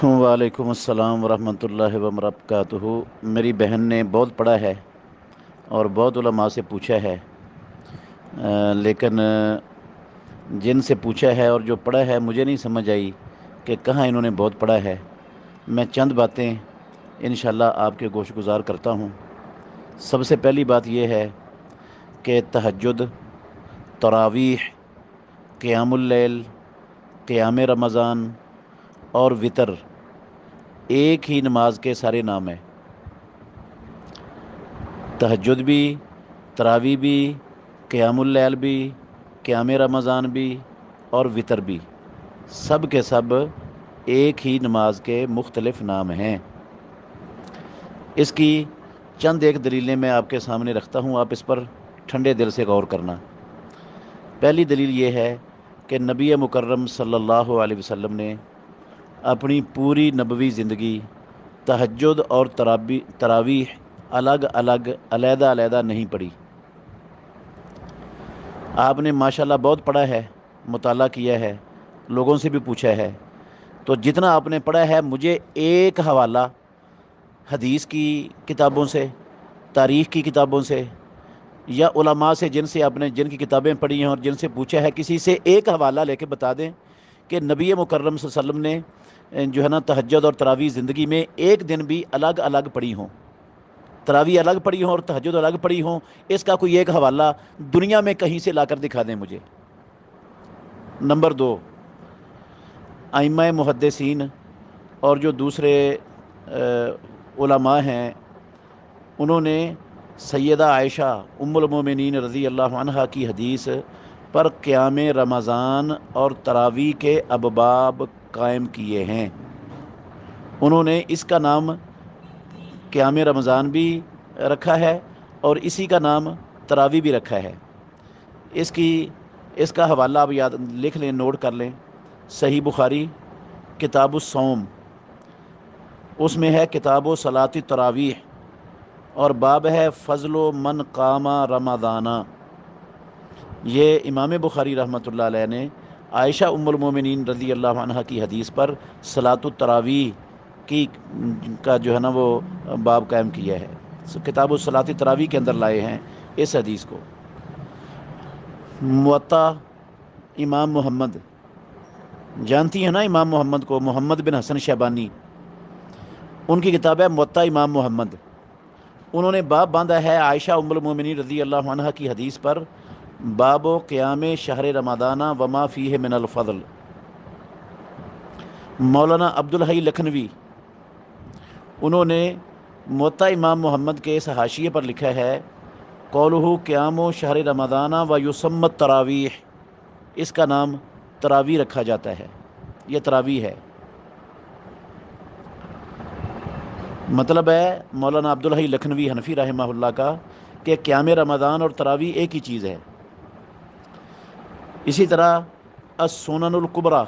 وعلیکم السلام ورحمۃ اللہ وبرکاتہ۔ میری بہن نے بہت پڑھا ہے اور بہت علماء سے پوچھا ہے، لیکن جن سے پوچھا ہے اور جو پڑھا ہے مجھے نہیں سمجھ آئی کہ کہاں انہوں نے بہت پڑھا ہے۔ میں چند باتیں انشاءاللہ آپ کے گوش گزار کرتا ہوں۔ سب سے پہلی بات یہ ہے کہ تہجد، تراویح، قیام اللیل، قیام رمضان اور وطر ایک ہی نماز کے سارے نام ہیں۔ تہجد بھی، تراویح بھی، قیام اللیل بھی، قیام رمضان بھی اور وطر بھی، سب کے سب ایک ہی نماز کے مختلف نام ہیں۔ اس کی چند ایک دلیلیں میں آپ کے سامنے رکھتا ہوں، آپ اس پر ٹھنڈے دل سے غور کرنا۔ پہلی دلیل یہ ہے کہ نبی مکرم صلی اللہ علیہ وسلم نے اپنی پوری نبوی زندگی تہجد اور تراویح الگ الگ، علیحدہ علیحدہ نہیں پڑھی۔ آپ نے ماشاءاللہ بہت پڑھا ہے، مطالعہ کیا ہے، لوگوں سے بھی پوچھا ہے، تو جتنا آپ نے پڑھا ہے مجھے ایک حوالہ حدیث کی کتابوں سے، تاریخ کی کتابوں سے یا علماء سے جن کی کتابیں پڑھی ہیں اور جن سے پوچھا ہے، کسی سے ایک حوالہ لے کے بتا دیں کہ نبی مکرم صلی اللہ علیہ وسلم نے جو ہے نا تہجد اور تراویح زندگی میں ایک دن بھی الگ الگ پڑھی ہوں، تراویح الگ پڑھی ہوں اور تہجد الگ پڑھی ہوں، اس کا کوئی ایک حوالہ دنیا میں کہیں سے لا کر دکھا دیں مجھے۔ نمبر دو، ائمہ محدثین اور جو دوسرے علماء ہیں، انہوں نے سیدہ عائشہ ام المومنین رضی اللہ عنہا کی حدیث پر قیام رمضان اور تراویح کے ابواب قائم کیے ہیں۔ انہوں نے اس کا نام قیام رمضان بھی رکھا ہے اور اسی کا نام تراویح بھی رکھا ہے۔ اس کا حوالہ آپ یاد لکھ لیں، نوٹ کر لیں۔ صحیح بخاری کتاب الصوم، اس میں ہے کتاب و صلاۃ التراویح اور باب ہے فضل و من قام رمضانہ۔ یہ امام بخاری رحمۃ اللہ علیہ نے عائشہ ام المومنین رضی اللہ عنہ کی حدیث پر صلاۃ التراویح کا جو ہے نا وہ باب قائم کیا ہے، کتاب الصلاۃ التراویح کے اندر لائے ہیں اس حدیث کو۔ موطا امام محمد، جانتی ہیں نا امام محمد کو، محمد بن حسن شیبانی، ان کی کتاب ہے موطا امام محمد۔ انہوں نے باب باندھا ہے عائشہ ام المومنین رضی اللہ عنہ کی حدیث پر، باب و قیام شہر رمضان وما فیہ من الفضل۔ مولانا عبدالحی لکھنوی، انہوں نے موطا امام محمد کے اس حاشیے پر لکھا ہے، قولہ قیام و شہر رمضان و یسمت تراویح، اس کا نام تراویح رکھا جاتا ہے، یہ تراویح ہے۔ مطلب ہے مولانا عبدالحی لکھنوی حنفی رحمہ اللہ کا کہ قیام رمضان اور تراویح ایک ہی چیز ہے۔ اسی طرح السنن الکبریٰ،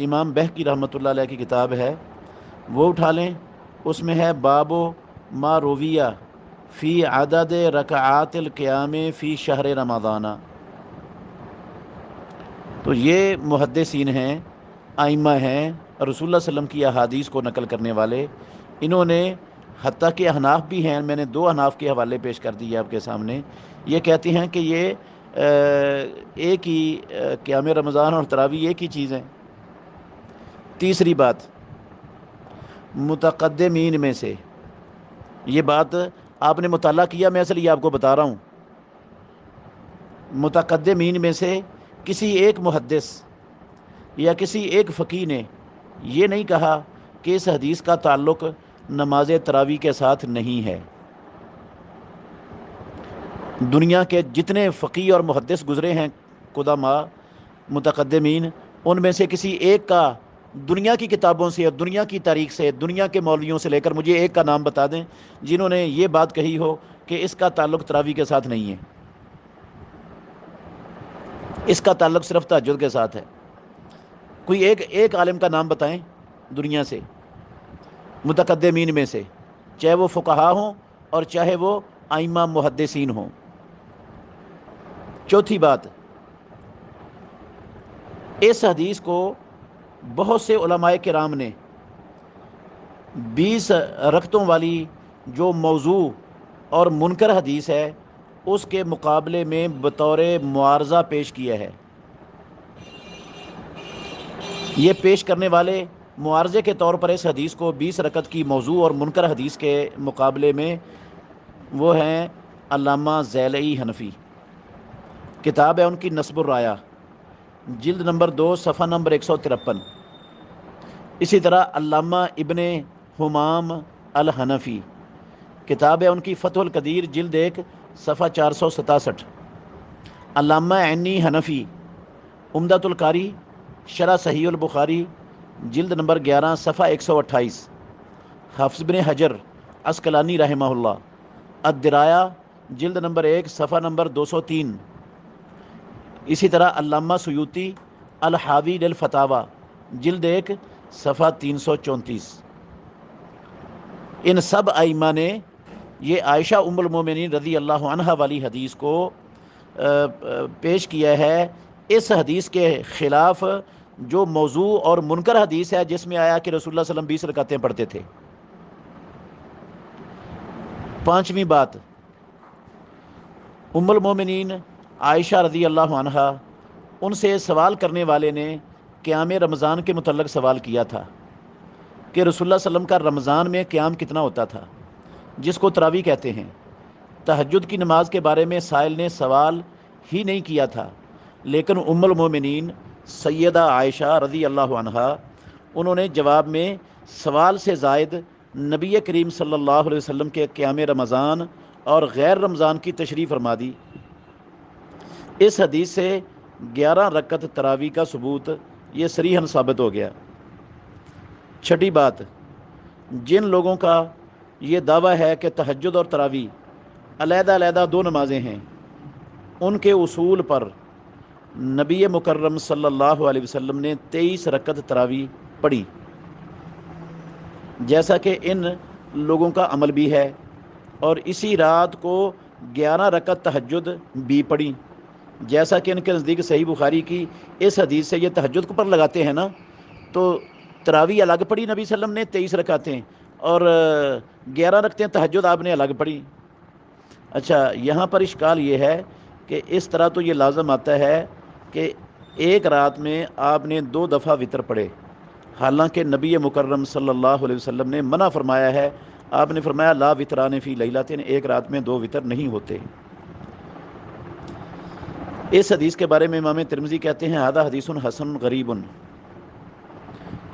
امام بہقی رحمۃ اللہ علیہ کی کتاب ہے، وہ اٹھا لیں، اس میں ہے باب ما رویہ فی عدد رکعات القیام فی شہر رمضان۔ تو یہ محدثین ہیں، ائمہ ہیں، رسول اللہ صلی اللہ علیہ وسلم کی احادیث کو نقل کرنے والے۔ انہوں نے حتیٰ کہ احناف بھی ہیں، میں نے دو احناف کے حوالے پیش کر دیے آپ کے سامنے، یہ کہتے ہیں کہ یہ ایک ہی قیام رمضان اور تراویح ایک ہی چیز ہیں۔ تیسری بات، متقدمین میں سے، یہ بات آپ نے مطالعہ کیا، میں اصل یہ آپ کو بتا رہا ہوں، متقدمین میں سے کسی ایک محدث یا کسی ایک فقیہ نے یہ نہیں کہا کہ اس حدیث کا تعلق نماز تراویح کے ساتھ نہیں ہے۔ دنیا کے جتنے فقیہ اور محدث گزرے ہیں قدماء، متقدمین، ان میں سے کسی ایک کا دنیا کی کتابوں سے اور دنیا کی تاریخ سے، دنیا کے مولویوں سے لے کر مجھے ایک کا نام بتا دیں جنہوں نے یہ بات کہی ہو کہ اس کا تعلق تراویح کے ساتھ نہیں ہے، اس کا تعلق صرف تہجد کے ساتھ ہے۔ کوئی ایک عالم کا نام بتائیں دنیا سے، متقدمین میں سے، چاہے وہ فقہا ہوں اور چاہے وہ ائمہ محدثین ہوں۔ چوتھی بات، اس حدیث کو بہت سے علماء کرام نے 20 رکعتوں والی جو موضوع اور منکر حدیث ہے اس کے مقابلے میں بطور معارضہ پیش کیا ہے۔ یہ پیش کرنے والے معارضے کے طور پر اس حدیث کو 20 رکعت کی موضوع اور منکر حدیث کے مقابلے میں وہ ہیں علامہ ذیلعی حنفی۔ کتاب ہے ان کی نصب الرایہ، جلد نمبر 2 صفحہ نمبر 153۔ اسی طرح علامہ ابن حمام الحنفی، کتاب ہے ان کی فتح القدیر، جلد 1 صفحہ 467۔ علامہ عینی حنفی، عمدۃ القاری شرح صحیح البخاری، جلد نمبر 11 صفحہ 128۔ حافظ بن حجر عسقلانی رحمہ اللہ، الدرایہ، جلد نمبر 1 صفحہ نمبر 203۔ اسی طرح علامہ سیوطی الحاوی للفتاوی، جلد 1 صفحہ 334۔ ان سب ائمہ نے یہ عائشہ ام المومنین رضی اللہ عنہا والی حدیث کو پیش کیا ہے اس حدیث کے خلاف جو موضوع اور منکر حدیث ہے، جس میں آیا کہ رسول اللہ صلی اللہ علیہ وسلم 20 رکعتیں پڑھتے تھے۔ پانچویں بات، ام المومنین عائشہ رضی اللہ عنہا، ان سے سوال کرنے والے نے قیام رمضان کے متعلق سوال کیا تھا کہ رسول اللہ صلی اللہ علیہ وسلم کا رمضان میں قیام کتنا ہوتا تھا، جس کو تراویح کہتے ہیں۔ تہجد کی نماز کے بارے میں سائل نے سوال ہی نہیں کیا تھا، لیکن ام المومنین سیدہ عائشہ رضی اللہ عنہا، انہوں نے جواب میں سوال سے زائد نبی کریم صلی اللہ علیہ وسلم کے قیام رمضان اور غیر رمضان کی تشریح فرما دی۔ اس حدیث سے 11 رکعت تراویح کا ثبوت یہ صریحاً ثابت ہو گیا۔ چھٹی بات، جن لوگوں کا یہ دعویٰ ہے کہ تہجد اور تراویح علیحدہ علیحدہ دو نمازیں ہیں، ان کے اصول پر نبی مکرم صلی اللہ علیہ وسلم نے 23 رکعت تراویح پڑھی، جیسا کہ ان لوگوں کا عمل بھی ہے، اور اسی رات کو 11 رکعت تہجد بھی پڑھی، جیسا کہ ان کے نزدیک صحیح بخاری کی اس حدیث سے یہ تہجد کو پر لگاتے ہیں نا، تو تراویح الگ پڑھی نبی صلی اللہ علیہ وسلم نے 23 رکعتیں، اور 11 رکعتیں تہجد آپ نے الگ پڑھی۔ اچھا، یہاں پر اشکال یہ ہے کہ اس طرح تو یہ لازم آتا ہے کہ ایک رات میں آپ نے 2 دفعہ وتر پڑھے، حالانکہ نبی مکرم صلی اللہ علیہ وسلم نے منع فرمایا ہے۔ آپ نے فرمایا لا وتران فی لیلۃ، ایک رات میں 2 وتر نہیں ہوتے۔ اس حدیث کے بارے میں امام ترمذی کہتے ہیں ھذا حدیث حسن غریب،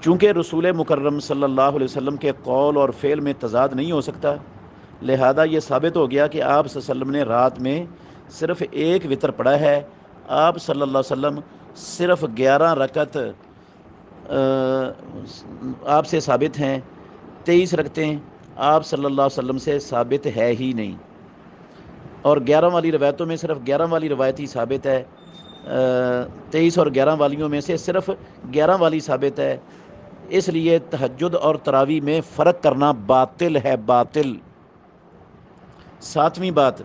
چونکہ رسول مکرم صلی اللہ علیہ وسلم کے قول اور فعل میں تضاد نہیں ہو سکتا، لہذا یہ ثابت ہو گیا کہ آپ صلی اللہ علیہ وسلم نے رات میں صرف ایک وتر پڑھا ہے۔ آپ صلی اللہ علیہ وسلم صرف 11 رکعت آپ سے ثابت ہیں، 23 رکعتیں آپ صلی اللہ علیہ وسلم سے ثابت ہے ہی نہیں، اور 11 والی روایتوں میں صرف 11 والی روایت ہی ثابت ہے، 23 اور 11 والیوں میں سے صرف 11 والی ثابت ہے۔ اس لیے تہجد اور تراویح میں فرق کرنا باطل ہے، باطل۔ ساتویں بات،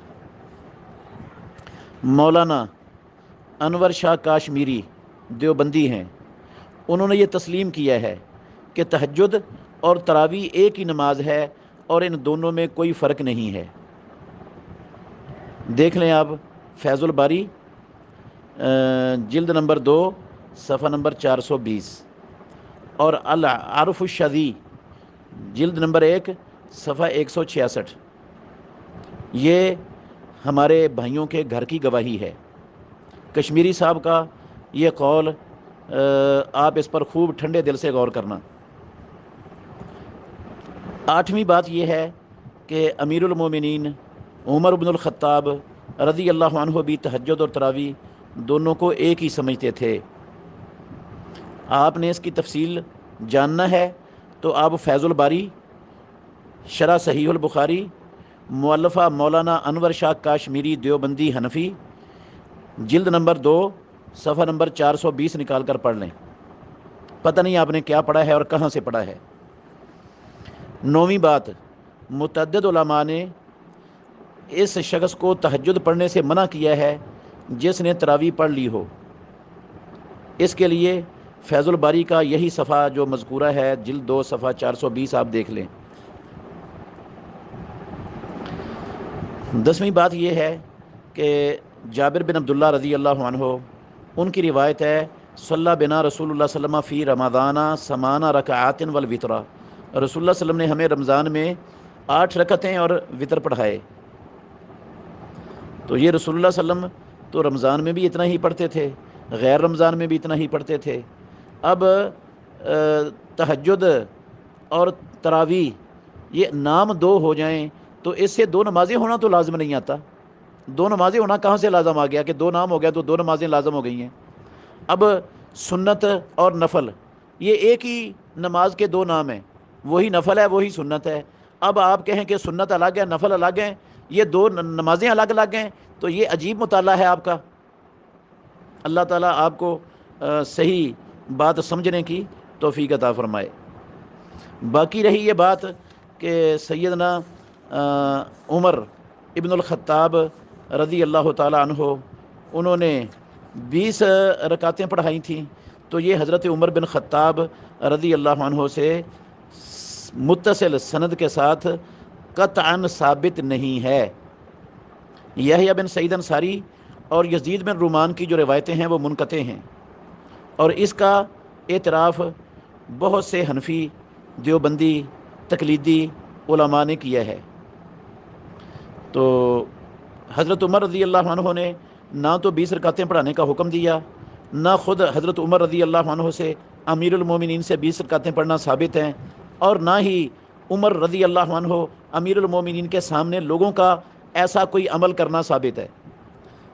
مولانا انور شاہ کاشمیری دیوبندی ہیں، انہوں نے یہ تسلیم کیا ہے کہ تہجد اور تراویح ایک ہی نماز ہے اور ان دونوں میں کوئی فرق نہیں ہے۔ دیکھ لیں آپ فیض الباری، جلد نمبر 2 صفحہ نمبر 420، اور العرف الشذی، جلد نمبر 1 صفحہ 166۔ یہ ہمارے بھائیوں کے گھر کی گواہی ہے۔ کشمیری صاحب کا یہ قول آپ اس پر خوب ٹھنڈے دل سے غور کرنا۔ آٹھویں بات یہ ہے کہ امیر المومنین عمر بن الخطاب رضی اللہ عنہ بھی تہجد اور تراویح دونوں کو ایک ہی سمجھتے تھے۔ آپ نے اس کی تفصیل جاننا ہے تو آپ فیض الباری شرح صحیح البخاری مؤلفہ مولانا انور شاہ کاشمیری دیوبندی حنفی، جلد نمبر 2 صفحہ نمبر 420 نکال کر پڑھ لیں۔ پتہ نہیں آپ نے کیا پڑھا ہے اور کہاں سے پڑھا ہے۔ نویں بات، متعدد علماء نے اس شخص کو تہجد پڑھنے سے منع کیا ہے جس نے تراویح پڑھ لی ہو۔ اس کے لیے فیض الباری کا یہی صفحہ جو مذکورہ ہے جلد 2 صفحہ 420 آپ دیکھ لیں۔ 10ویں بات یہ ہے کہ جابر بن عبداللہ رضی اللہ عنہ ان کی روایت ہے، صلی بنا رسول اللہ صلی اللہ علیہ وسلم فی رمضان 8 رکعات والوتر، رسول اللہ صلی اللہ علیہ وسلم نے ہمیں رمضان میں 8 رکعتیں اور وطر پڑھائے۔ تو یہ رسول اللہ صلی اللہ علیہ وسلم تو رمضان میں بھی اتنا ہی پڑھتے تھے، غیر رمضان میں بھی اتنا ہی پڑھتے تھے۔ اب تہجد اور تراویح یہ نام 2 ہو جائیں تو اس سے 2 نمازیں ہونا تو لازم نہیں آتا۔ 2 نمازیں ہونا کہاں سے لازم آ گیا کہ 2 نام ہو گیا تو 2 نمازیں لازم ہو گئی ہیں؟ اب سنت اور نفل یہ ایک ہی نماز کے 2 نام ہیں، وہی نفل ہے وہی سنت ہے۔ اب آپ کہیں کہ سنت الگ ہے نفل الگ ہیں، یہ 2 نمازیں الگ الگ ہیں، تو یہ عجیب مطالعہ ہے آپ کا۔ اللہ تعالیٰ آپ کو صحیح بات سمجھنے کی توفیق عطا فرمائے۔ باقی رہی یہ بات کہ سیدنا عمر ابن الخطاب رضی اللہ تعالیٰ عنہ انہوں نے 20 رکعتیں پڑھائی تھیں، تو یہ حضرت عمر بن خطاب رضی اللہ عنہ سے متصل سند کے ساتھ قطعاً ثابت نہیں ہے۔ یحییٰ بن سعید انصاری اور یزید بن رومان کی جو روایتیں ہیں وہ منقطع ہیں، اور اس کا اعتراف بہت سے حنفی، دیوبندی، تقلیدی علماء نے کیا ہے۔ تو حضرت عمر رضی اللہ عنہ نے نہ تو 20 رکعتیں پڑھانے کا حکم دیا، نہ خود حضرت عمر رضی اللہ عنہ سے امیر المومنین سے 20 رکعتیں پڑھنا ثابت ہیں، اور نہ ہی عمر رضی اللہ عنہ امیر المومنین کے سامنے لوگوں کا ایسا کوئی عمل کرنا ثابت ہے۔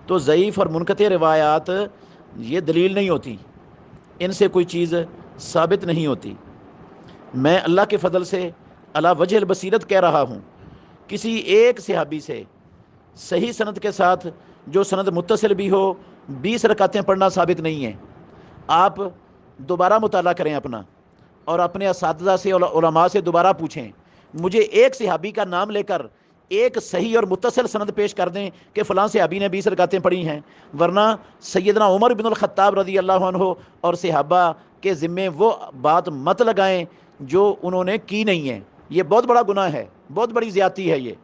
تو ضعیف اور منقطع روایات یہ دلیل نہیں ہوتی، ان سے کوئی چیز ثابت نہیں ہوتی۔ میں اللہ کے فضل سے علی وجہ البصیرت کہہ رہا ہوں، کسی ایک صحابی سے صحیح سند کے ساتھ جو سند متصل بھی ہو 20 رکعتیں پڑھنا ثابت نہیں ہے۔ آپ دوبارہ مطالعہ کریں اپنا، اور اپنے اساتذہ سے علماء سے دوبارہ پوچھیں، مجھے ایک صحابی کا نام لے کر ایک صحیح اور متصل سند پیش کر دیں کہ فلاں صحابی نے 20 رکعتیں پڑھی ہیں، ورنہ سیدنا عمر بن الخطاب رضی اللہ عنہ اور صحابہ کے ذمے وہ بات مت لگائیں جو انہوں نے کی نہیں ہے۔ یہ بہت بڑا گناہ ہے، بہت بڑی زیادتی ہے یہ۔